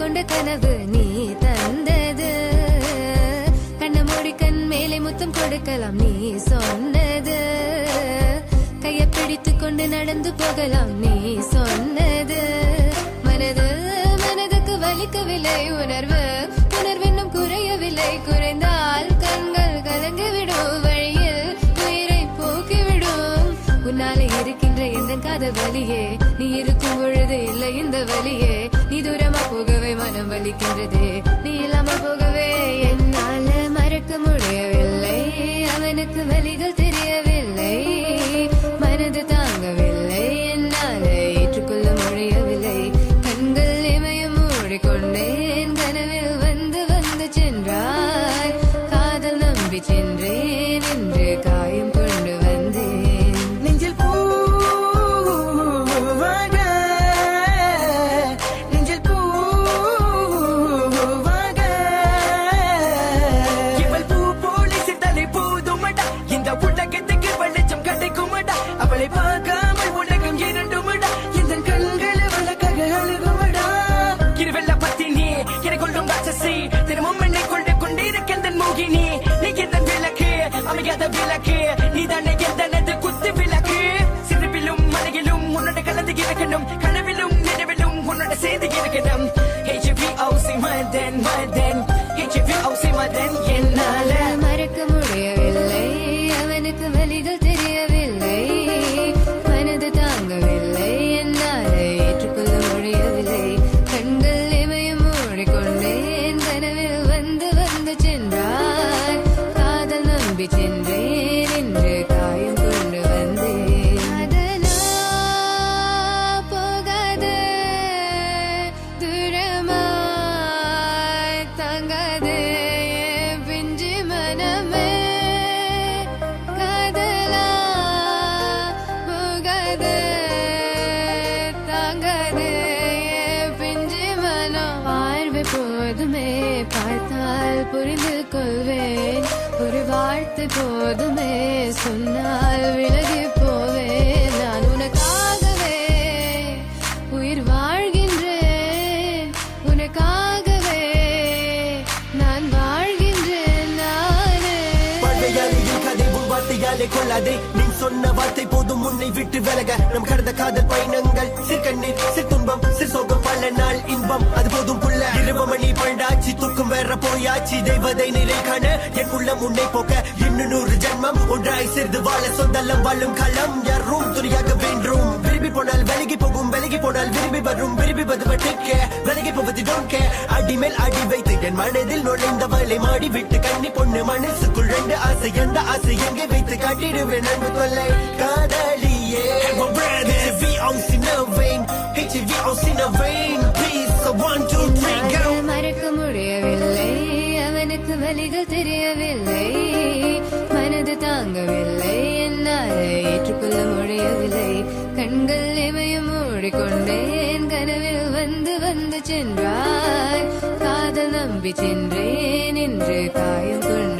கொண்ட கனவு நீ தந்தது. கண்ண மூடி கண் மேலே முத்தம் கொடுக்கலாம் நீ சொன்னது. கைய பிடித்து கொண்டு நடந்து போகலாம் நீ சொன்னது. மனதுக்கு வலிக்கவில்லை உணர்வு, உணர்வென்னும் குறையவில்லை. குறைந்தால் கண்கள் கலங்கிவிடும், வழியில் உயிரை போக்கிவிடும். உன்னாலே இருக்கின்ற எந்த காதல் வலியே, நீ இருக்கும் பொழுது இல்லை இந்த வலியே. நீ தூரமா போகவே மனம் வலிக்கின்றதே, நீ இல்லாம போகவே என்னால மறக்க முடியவில்லை. அவனுக்கு வலிகள் தெரியவில்லை, மனது தாங்கவில்லை, என்னால ஏற்றுக்கொள்ள முடியவில்லை. கண்கள் இமயம் மூடிக்கொண்டேன், கனவில் வந்து வந்து சென்றாய். காதல் நம்பி சென்றேன், இன்று காயம் கொண்டு வந்தேன். நெஞ்சில் பூவாக, நெஞ்சில் பூவாக இவள் பூ போலி சித்தலை போதுமடா, இந்த உலகத்துக்கு வெளிச்சம் கிடைக்குமடா. அவளை பார்க்காமல் உலகம் இரண்டுமடா, இந்த கண்கள் அவளுக்காக அழுகுமடா. இருவெல்ல பத்தினி என்னை கொள்ளும் ராட்சசி, தினமும் என்னை கொண்டு கொண்டிருக்கின்ற மோகினி. நீ எந்த விளக்கு, அமையாத விளக்கு, நீதானே எந்தனது குத்து விளக்கு. சிறுவிலும் மலையிலும் உன்னோட கலந்து இருக்கணும், கனவிலும் நினைவிலும் உன்னோட சேர்ந்து இருக்கணும். HVOC மதன் மதன், HVOC மதன் என்னால மறக்க முடியவில்லை, அவனுக்கு வலிகள் தெரியவில்லை, மனது தாங்கவில்லை, என்னால் ஏற்றுக்கொள்ள முடியவில்லை. கண்கள் இமயம் மூடிக்கொண்டேன், கனவில் வந்து வந்து சென்றாய். காதல் நம்பி சென்றேன், இன்று காயம் கொண்டு வந்தேன். அதனா போகாதே, தூரமாய் தங்காதே என் பிஞ்சு மனமே. காதலா போகாதே, தாங்காதே என் பிஞ்சு மனம். பார்வை போதுமே, பார்த்தால் புரிந்து கொள்வேன். ஒரு வார்த்தை போதுமே, சொன்னால் விலகி போவேன். நான் உனக்காகவே உயிர் வாழ்கின்றேன், உனக்காகவே நான் வாழ்கின்றேன். நானே வாழ்வையாலையும் கதை உன் வார்த்தையாலே கொள்ளாதே. நீ சொன்ன வார்த்தை போதும் உன்னை விட்டு விலக. நம் கடந்த காதல் பயணங்கள் சிற்கண்ணீர் சிற்துன்பம் சிற்சோகம், பல நாள் இன்பம் அது போதும் புள்ள. 20 மணி பண்டாச்சி, தூக்கம் வேற போயாச்சி. தெய்வதை நிலை காண என் உள்ளம் உன்னை போக்க, இன்னும் 100 ஜென்மம் ஒன்றாய் சேர்ந்து வாழ. சொந்தலம் வாழும் களம் யாரும் துணியாக வேண்டும். விரும்பி போனால் விலகி போகும், விலகி போனால் விரும்பி வரும். விரும்பி வருவதற்க விலகி போவது don't care. அடி மேல் அடி வைத்து என் மனதில் நுழைந்தவளை மாடி விட்டு கண்ணி பொண்ணு. மனசுக்குள் 2 ஆசை, எந்த ஆசை எங்கே வைத்து காட்டிடுவேன் அன்பு தொல்லை காதலியே. HVOC no vein, HVOC no vein, please so 1 2 3 go. மறக்க முடியவில்லை, அவனுக்கு வலிகள் தெரியவில்லை, மனது தாங்கவில்லை, என்னால் ஏற்றுக்கொள்ள முடியவில்லை. கண்கள் இமயம் மூடிக்கொண்டேன், கனவில் வந்து வந்து சென்றாய். காதல் நம்பி சென்றேன், இன்று காயம் கொண்டு